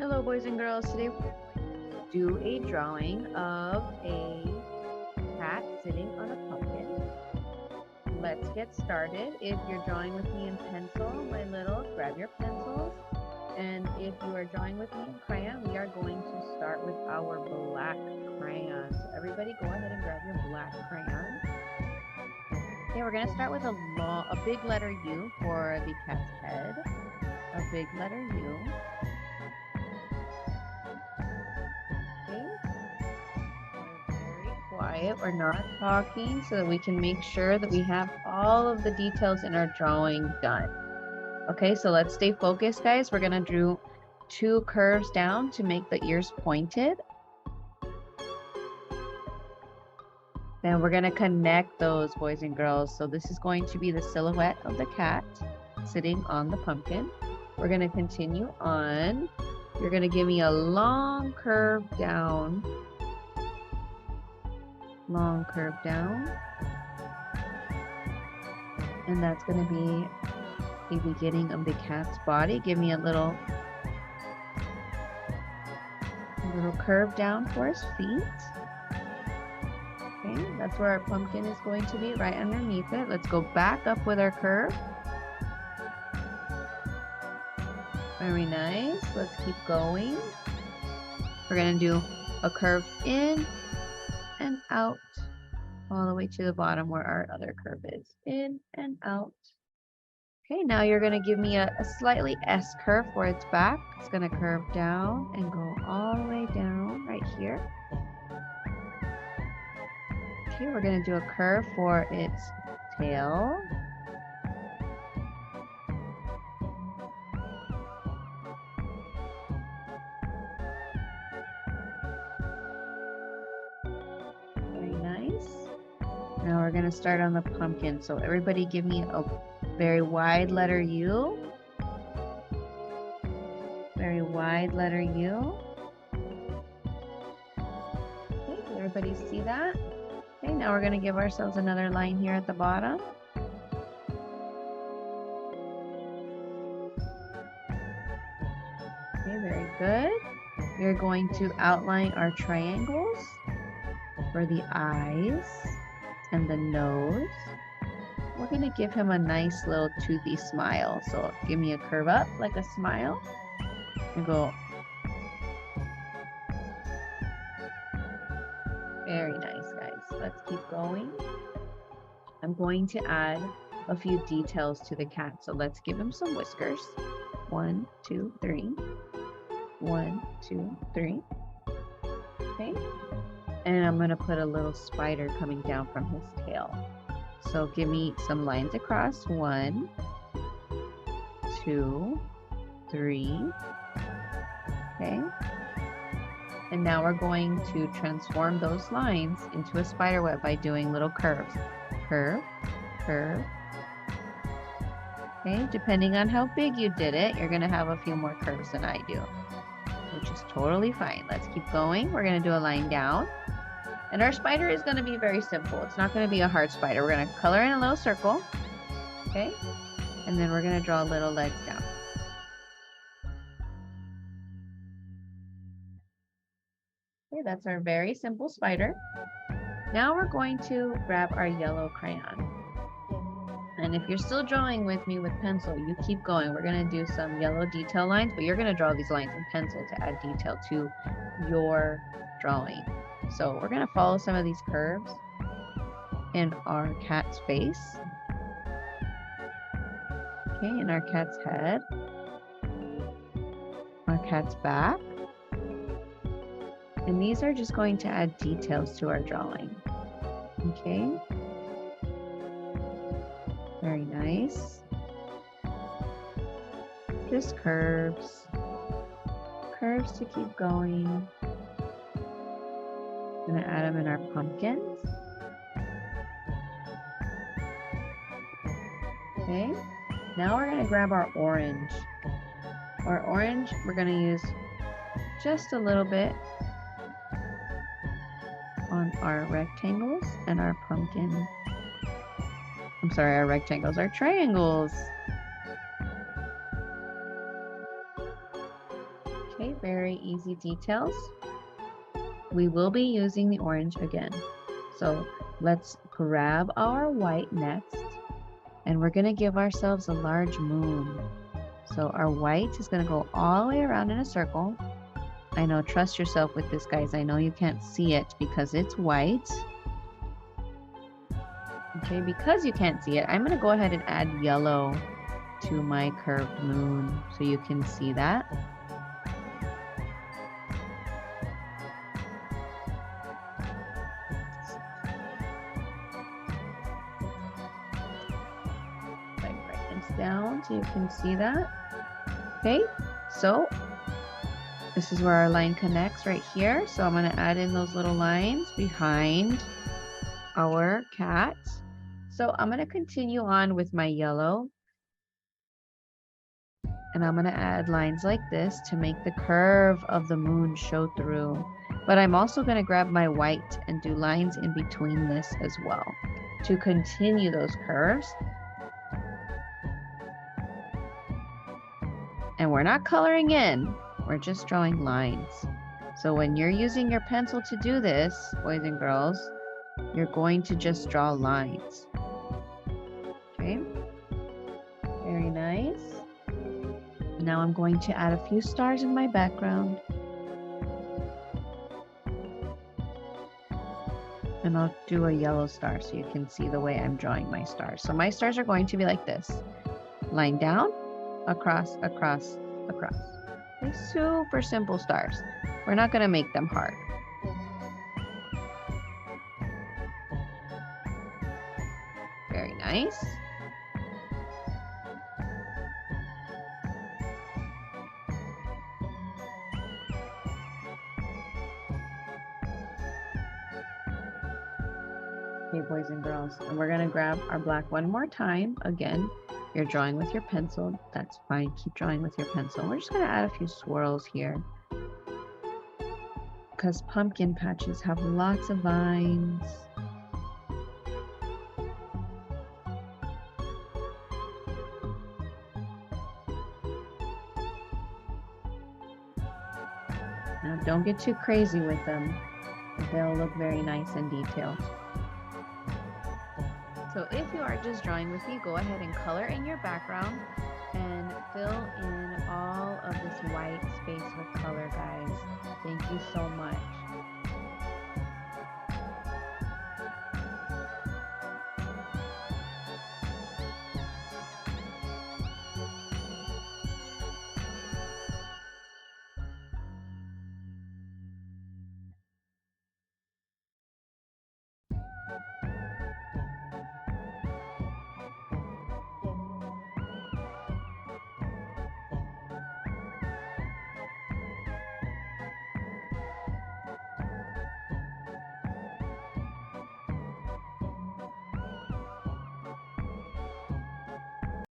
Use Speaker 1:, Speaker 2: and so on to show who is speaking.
Speaker 1: Hello, boys and girls. Today we're going to do a drawing of a cat sitting on a pumpkin. Let's get started. If you're drawing with me in pencil, my little, grab your pencils. And if you are drawing with me in crayon, we are going to start with our black crayon. So everybody go ahead and grab your black crayon. Okay, we're going to start with a big letter U for the cat's head. A big letter U. Quiet, we're not talking, so that we can make sure that we have all of the details in our drawing done. Okay, so let's stay focused, guys. We're gonna do 2 curves down to make the ears pointed. Then we're gonna connect those, boys and girls. So this is going to be the silhouette of the cat sitting on the pumpkin. We're gonna continue on. You're gonna give me a long curve down. Long curve down, and that's going to be the beginning of the cat's body. Give me a little curve down for his feet. Okay, that's where our pumpkin is going to be, right underneath it. Let's go back up with our curve. Very nice. Let's keep going. We're going to do a curve in and out all the way to the bottom where our other curve is. In and out. Okay, now you're going to give me a slightly S curve for its back. It's going to curve down and go all the way down right here. Okay, we're going to do a curve for its tail. Now we're going to start on the pumpkin. So everybody give me a very wide letter U. Very wide letter U. Okay, does everybody see that? Okay, now we're going to give ourselves another line here at the bottom. Okay, very good. We're going to outline our triangles for the eyes and the nose. We're going to give him a nice little toothy smile. So give me a curve up like a smile and go. Very nice, guys. Let's keep going. I'm going to add a few details to the cat. So let's give him some whiskers. 1, 2, 3. 1, 2, 3. Okay. And I'm going to put a little spider coming down from his tail. So give me some lines across. 1, 2, 3. Okay. And now we're going to transform those lines into a spider web by doing little curves. Curve, curve. Okay. Depending on how big you did it, you're going to have a few more curves than I do, which is totally fine. Let's keep going. We're going to do a line down. And our spider is going to be very simple. It's not going to be a hard spider. We're going to color in a little circle. Okay. And then we're going to draw little legs down. Okay, that's our very simple spider. Now we're going to grab our yellow crayon. And if you're still drawing with me with pencil, you keep going. We're going to do some yellow detail lines, but you're going to draw these lines in pencil to add detail to your drawing. So we're going to follow some of these curves in our cat's face. Okay, in our cat's head. Our cat's back. And these are just going to add details to our drawing. Okay. Very nice. Just curves. Curves to keep going. I'm going to add them in our pumpkins. Okay. Now we're going to grab our orange. Our orange, we're going to use just a little bit on our rectangles and our pumpkin. I'm sorry, our rectangles are triangles. Okay, very easy details. We will be using the orange again. So let's grab our white next, and we're going to give ourselves a large moon. So our white is going to go all the way around in a circle. I know, trust yourself with this, guys. I know you can't see it because it's white. Okay, because you can't see it, I'm going to go ahead and add yellow to my curved moon so you can see that. Down so you can see that. Okay, so this is where our line connects right here. So I'm going to add in those little lines behind our cat. So I'm going to continue on with my yellow, and I'm going to add lines like this to make the curve of the moon show through. But I'm also going to grab my white and do lines in between this as well to continue those curves. And we're not coloring in, we're just drawing lines. So when you're using your pencil to do this, boys and girls, you're going to just draw lines. Okay, very nice. Now I'm going to add a few stars in my background. And I'll do a yellow star so you can see the way I'm drawing my stars. So my stars are going to be like this. Line down, across, across, across. Okay, super simple stars. We're not going to make them hard. Very nice. Okay, boys and girls, and we're going to grab our black one more time. Again, you're drawing with your pencil. That's fine. Keep drawing with your pencil. We're just going to add a few swirls here because pumpkin patches have lots of vines. Now, don't get too crazy with them. They'll look very nice and detailed. So if you are just drawing with me, go ahead and color in your background and fill in all of this white space with color, guys. Thank you so much.